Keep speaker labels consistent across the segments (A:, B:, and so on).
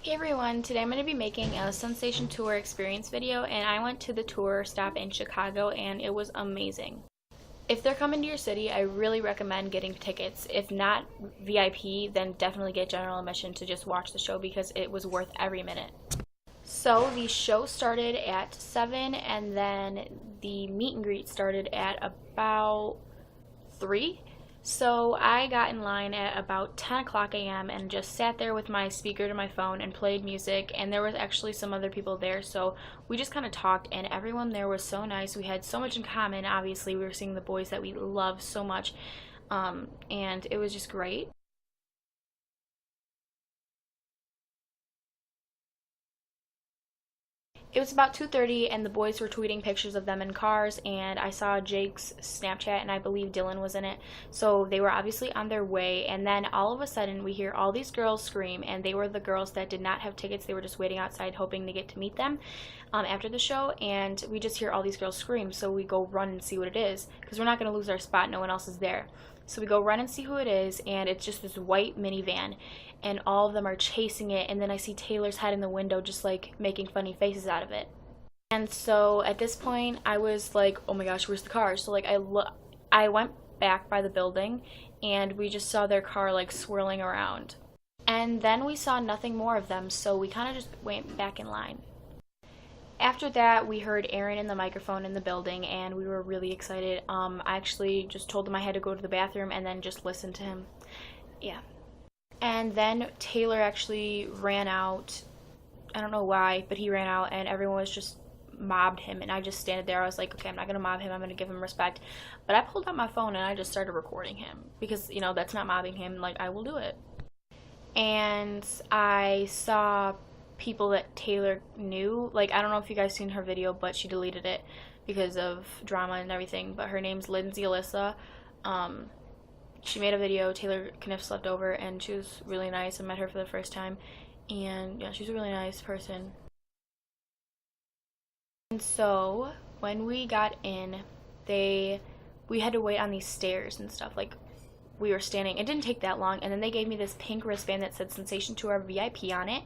A: Hey everyone, today I'm going to be making a Sunsation tour experience video, and I went to the tour stop in Chicago and it was amazing. If they're coming to your city, I really recommend getting tickets. If not VIP, then definitely get general admission to just watch the show because it was worth every minute. So the show started at 7 and then the meet and greet started at about 3. So I got in line at about 10 o'clock a.m. and just sat there with my speaker to my phone and played music, and there was actually some other people there, so we just kind of talked, and everyone there was so nice. We had so much in common. Obviously we were seeing the boys that we love so much, and it was just great. It was about 2:30 and the boys were tweeting pictures of them in cars, and I saw Jake's Snapchat and I believe Dylan was in it. So they were obviously on their way, and then all of a sudden we hear all these girls scream, and they were the girls that did not have tickets. They were just waiting outside hoping to get to meet them after the show, and we just hear all these girls scream, so we go run and see what it is because we're not going to lose our spot. No one else is there. So we go run and see who it is, and it's just this white minivan, and all of them are chasing it, and then I see Taylor's head in the window just like making funny faces out of it. And so at this point I was like, oh my gosh, where's the car? So like I went back by the building and we just saw their car like swirling around. And then we saw nothing more of them, so we kind of just went back in line. After that, we heard Aaron in the microphone in the building, and we were really excited. I actually just told him I had to go to the bathroom and then just listened to him. Yeah. And then Taylor actually ran out. I don't know why, but he ran out, and everyone was just mobbed him, and I just stood there. I was like, okay, I'm not going to mob him. I'm going to give him respect. But I pulled out my phone, and I just started recording him because, you know, that's not mobbing him. Like, I will do it. And I saw people that Taylor knew. Like, I don't know if you guys seen her video, but she deleted it because of drama and everything. But her name's Lindsay Alyssa. She made a video. Taylor Kniff slept over, and she was really nice. I met her for the first time, and yeah, she's a really nice person. And so when we got in, we had to wait on these stairs and stuff. Like, we were standing, it didn't take that long, and then they gave me this pink wristband that said Sensation Tour VIP on it,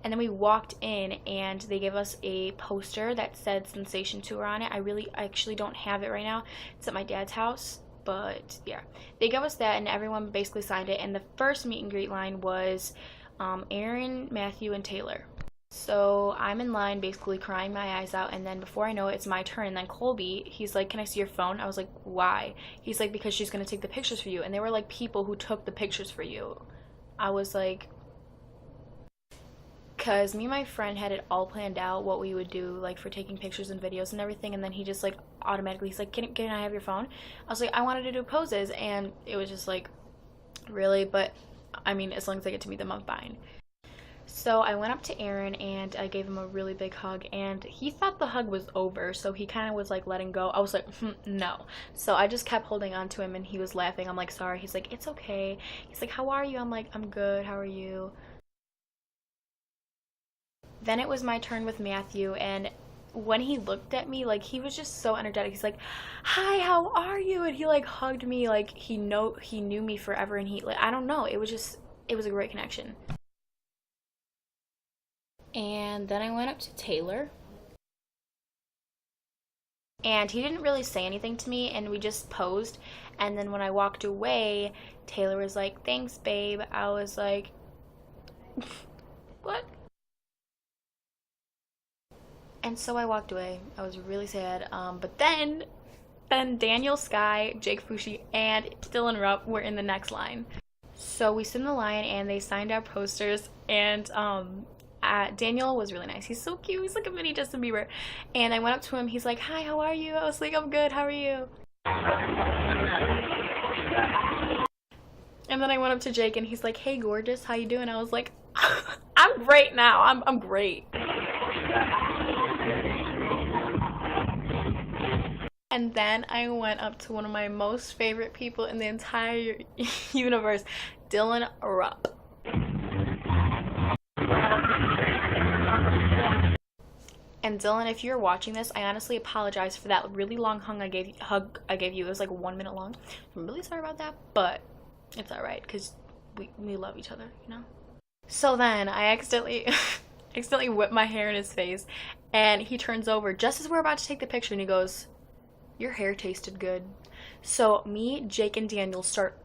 A: and then we walked in and they gave us a poster that said Sensation Tour on it. I actually don't have it right now. It's at my dad's house, but yeah, they gave us that and everyone basically signed it. And the first meet and greet line was Aaron, Matthew, and Taylor. So I'm in line basically crying my eyes out, and then before I know it, it's my turn, and then Colby, he's like, can I see your phone? I was like, why? He's like, because she's gonna take the pictures for you. And they were like people who took the pictures for you. I was like, because me and my friend had it all planned out what we would do, like for taking pictures and videos and everything, and then he just like automatically, he's like, can I have your phone? I was like, I wanted to do poses, and it was just like, really? But I mean, as long as I get to meet them, I'm fine. So I went up to Aaron and I gave him a really big hug, and he thought the hug was over, so he kind of was like letting go. I was like, no. So I just kept holding on to him, and he was laughing. I'm like, sorry. He's like, it's okay. He's like, how are you? I'm like, I'm good. How are you? Then it was my turn with Matthew, and when he looked at me, like, he was just so energetic. He's like, hi, how are you? And he like hugged me like he knew me forever, and he, like, I don't know. It was a great connection. And then I went up to Taylor, and he didn't really say anything to me, and we just posed. And then when I walked away, Taylor was like, thanks babe. I was like, what? And so I walked away. I was really sad. But then Daniel, Sky, Jake Fushi, and Dylan Rupp were in the next line. So we stood in the line and they signed our posters, and Daniel was really nice. He's so cute. He's like a mini Justin Bieber. And I went up to him. He's like, hi, how are you? I was like, I'm good. How are you? And then I went up to Jake and he's like, hey, gorgeous. How you doing? I was like, I'm great now. I'm great. And then I went up to one of my most favorite people in the entire universe, Dylan Rupp. And Dylan, if you're watching this, I honestly apologize for that really long hug I gave you. It was like 1 minute long. I'm really sorry about that, but it's alright because we love each other, you know? So then I accidentally accidentally whipped my hair in his face, and he turns over just as we're about to take the picture and he goes, "Your hair tasted good." So me, Jake, and Daniel start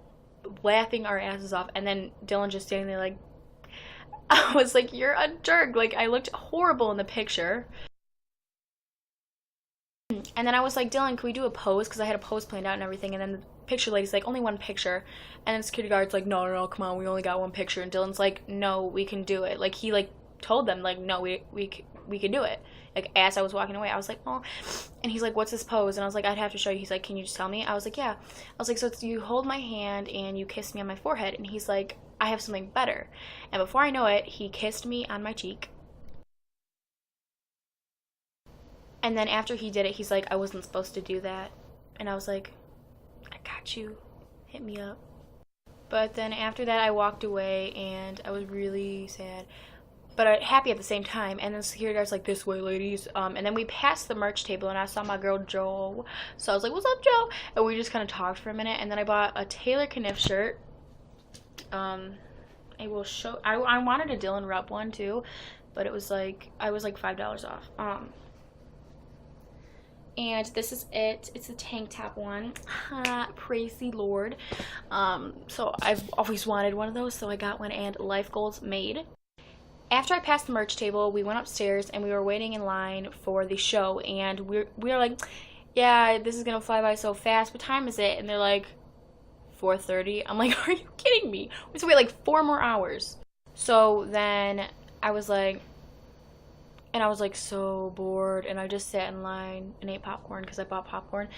A: laughing our asses off, and then Dylan just standing there like, I was like, "You're a jerk." Like, I looked horrible in the picture. And then I was like, "Dylan, can we do a pose?" Because I had a pose planned out and everything. And then the picture lady's like, "Only one picture." And then the security guard's like, "No, no, no, come on, we only got one picture." And Dylan's like, "No, we can do it." Like, he like told them like, "No, we can do it." Like, as I was walking away, I was like, "Oh," and he's like, "What's this pose?" And I was like, "I'd have to show you." He's like, "Can you just tell me?" I was like, "Yeah." I was like, "So it's you hold my hand and you kiss me on my forehead." And he's like, "I have something better." And before I know it, he kissed me on my cheek. And then after he did it, he's like, "I wasn't supposed to do that." And I was like, "I got you. Hit me up." But then after that, I walked away and I was really sad, but happy at the same time. And then security guard's like, "This way, ladies." And then we passed the merch table and I saw my girl Joe. So I was like, "What's up, Joe?" And we just kind of talked for a minute. And then I bought a Taylor Kniff shirt. I will show. I wanted a Dylan Rupp one too, but it was like I was like $5 off. And this is it. It's a tank top one. Praise the Lord. So I've always wanted one of those, so I got one, and life goals made. After I passed the merch table, we went upstairs and we were waiting in line for the show, and we were like, "Yeah, this is gonna fly by so fast. What time is it?" And they're like, 4:30. I'm like, "Are you kidding me? We have to wait like 4 more hours." So then I was like, and I was like so bored, and I just sat in line and ate popcorn because I bought popcorn.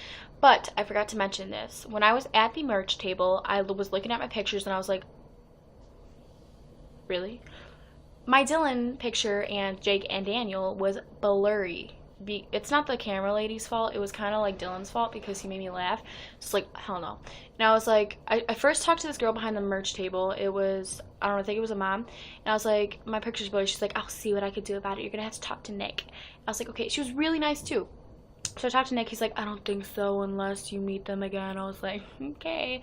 A: But I forgot to mention this. When I was at the merch table, I was looking at my pictures and I was like, "Really?" My Dylan picture and Jake and Daniel was blurry. It's not the camera lady's fault. It was kind of like Dylan's fault because he made me laugh. It's like, hell no. And I was like, I first talked to this girl behind the merch table. It was, I don't know, I think it was a mom. And I was like, "My picture's blurry." She's like, "I'll see what I could do about it. You're going to have to talk to Nick." I was like, "Okay." She was really nice too. So I talked to Nick. He's like, "I don't think so unless you meet them again." I was like, "Okay."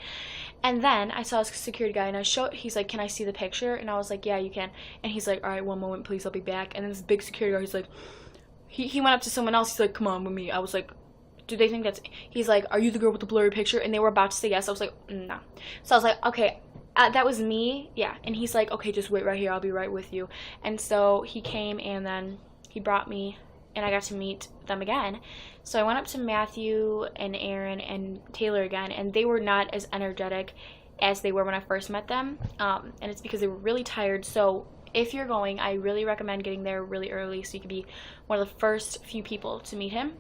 A: And then I saw a security guy and he's like, "Can I see the picture?" And I was like, "Yeah, you can." And he's like, "All right, one moment, please. I'll be back." And then this big security guard, he's like, he went up to someone else. He's like, "Come on with me." I was like, "Do they think that's," he's like, "Are you the girl with the blurry picture?" And they were about to say yes. I was like, "No." So I was like, "Okay, that was me." Yeah. And he's like, "Okay, just wait right here. I'll be right with you." And so he came and then he brought me and I got to meet them again. So I went up to Matthew and Aaron and Taylor again, and they were not as energetic as they were when I first met them. And it's because they were really tired. So if you're going, I really recommend getting there really early so you can be one of the first few people to meet him.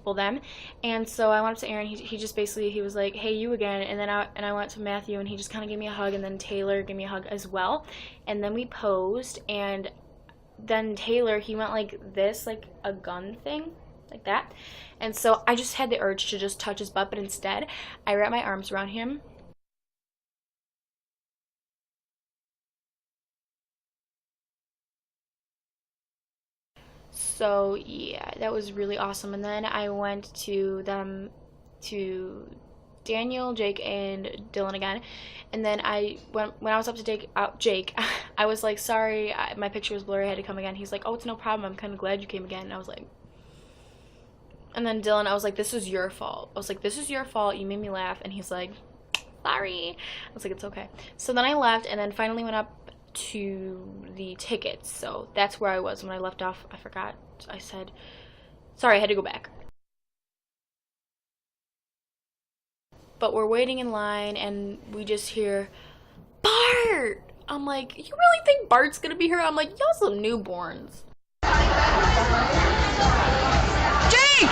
A: Well, them. And so I went up to Aaron. He just basically, he was like, "Hey, you again." And then I went to Matthew and he just kind of gave me a hug, and then Taylor gave me a hug as well. And then we posed, and then Taylor, he went like this, like a gun thing, like that. And so I just had the urge to just touch his butt, but instead I wrapped my arms around him. So yeah, that was really awesome. And then I went to Daniel, Jake, and Dylan again. And then when I was up to Jake, I was like, "Sorry, my picture was blurry. I had to come again." He's like, "Oh, it's no problem. I'm kind of glad you came again." And I was like, and then Dylan, I was like, "This is your fault." I was like, "This is your fault. You made me laugh." And he's like, "Sorry." I was like, "It's okay." So then I left and then finally went up to the tickets. So that's where I was when I left off. I forgot. I said, sorry, I had to go back. But we're waiting in line and we just hear, "Bart!" I'm like, "You really think Bart's gonna be here?" I'm like, "Y'all some newborns."
B: Jake!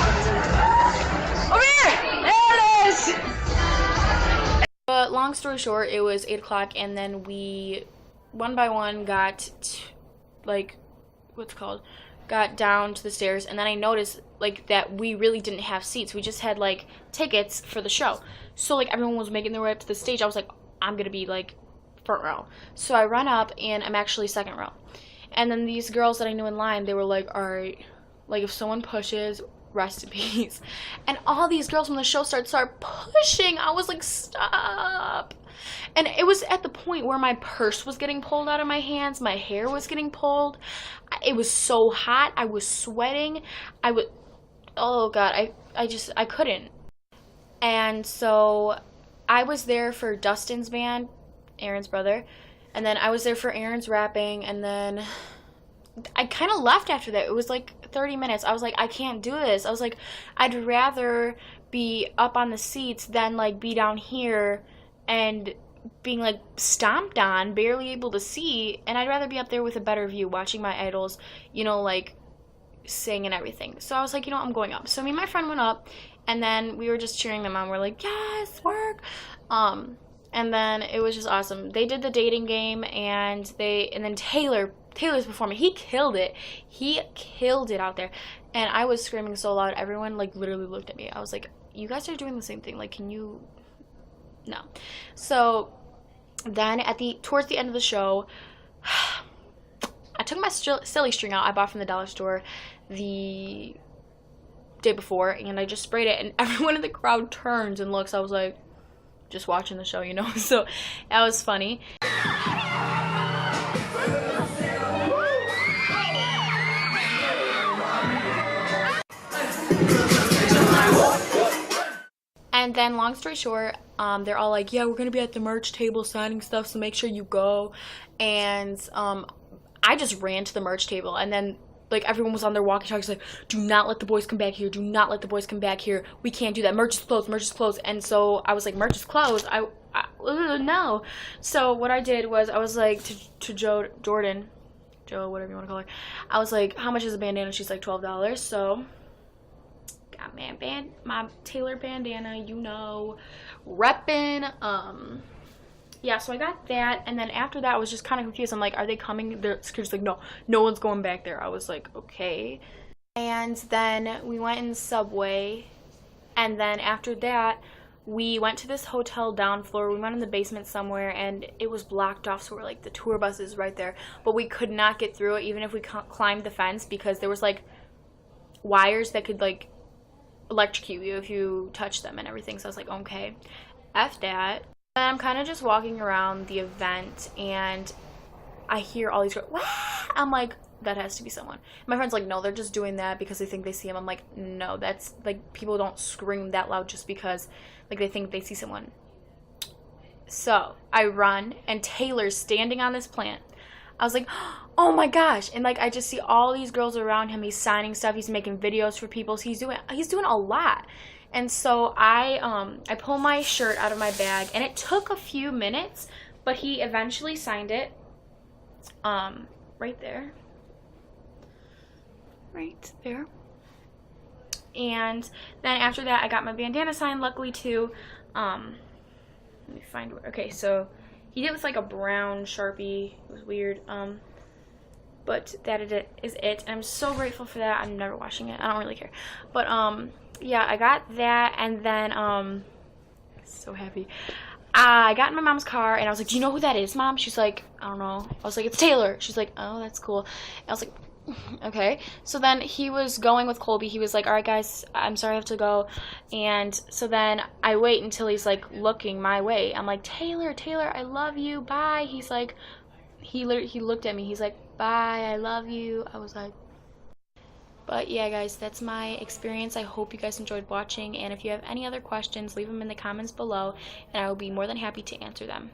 B: Over here! There it is!
A: But long story short, it was 8 o'clock and then we, one by one, like, what's it called? Got down to the stairs, and then I noticed like that we really didn't have seats. We just had like tickets for the show. So like everyone was making their way up to the stage. I was like, "I'm gonna be like front row." So I run up and I'm actually second row. And then these girls that I knew in line, they were like, "All right, like if someone pushes, rest in peace." And all these girls when the show started start pushing. I was like, "Stop." And it was at the point where my purse was getting pulled out of my hands, my hair was getting pulled. It was so hot. I was sweating. Oh God, I couldn't. And so I was there for Dustin's band, Aaron's brother, and then I was there for Aaron's rapping, and then I kind of left after that. It was like 30 minutes. I was like, I can't do this. I was like, I'd rather be up on the seats than like be down here and being like stomped on, barely able to see, and I'd rather be up there with a better view watching my idols, you know, like sing and everything. So I was like, you know, I'm going up. So me and my friend went up, and then we were just cheering them on. We're like, yes, work. And then it was just awesome. They did the dating game, and then Taylor's performing. He killed it. He killed it out there. And I was screaming so loud, everyone like literally looked at me. I was like, you guys are doing the same thing. Like, can you? No. So then towards the end of the show, I took my silly string out I bought from the dollar store the day before, and I just sprayed it, and everyone in the crowd turns and looks. I was like, just watching the show, you know. So that was funny. And then long story short, they're all like, yeah, we're gonna be at the merch table signing stuff, so make sure you go. And I just ran to the merch table, and then like everyone was on their walkie-talkies like, do not let the boys come back here, do not let the boys come back here, we can't do that, merch is closed, merch is closed. And so I was like, merch is closed? No. So what I did was I was like to Joe, whatever you want to call her, I was like, how much is a bandana? She's like, $12. So got my Taylor bandana, you know, reppin'. Yeah, so I got that, and then after that I was just kind of confused. I'm like, are they coming? They're just like, no one's going back there. I was like, okay. And then we went in Subway, and then after that we went to this hotel down floor. We went in the basement somewhere, and it was blocked off, so we're like, the tour bus is right there, but we could not get through it even if we climbed the fence, because there was like wires that could like electrocute you if you touch them and everything. So I was like, okay, F that. And I'm kind of just walking around the event, and I hear all these girls, wah! I'm like, that has to be someone. My friend's like, no, they're just doing that because they think they see him. I'm like, no, that's like, people don't scream that loud just because like they think they see someone. So I run, and Taylor's standing on this plant. I was like, oh my gosh. And like, I just see all these girls around him. He's signing stuff, he's making videos for people, so he's doing a lot. And so I pull my shirt out of my bag, and it took a few minutes, but he eventually signed it. Right there. And then after that, I got my bandana signed, luckily too. Let me find where. Okay, so he did it with like a brown Sharpie. It was weird. But that is it. And I'm so grateful for that. I'm never washing it. I don't really care. But yeah, I got that, and then so happy. I got in my mom's car, and I was like, do you know who that is, Mom? She's like, I don't know. I was like, it's Taylor. She's like, oh, that's cool. And I was like, okay. So then he was going with Colby. He was like, all right, guys, I'm sorry I have to go. And so then I wait until he's like looking my way. I'm like, Taylor, I love you, bye. He's like, he looked at me. He's like, bye, I love you. I was like, but yeah, guys, that's my experience. I hope you guys enjoyed watching, and if you have any other questions, leave them in the comments below, and I will be more than happy to answer them.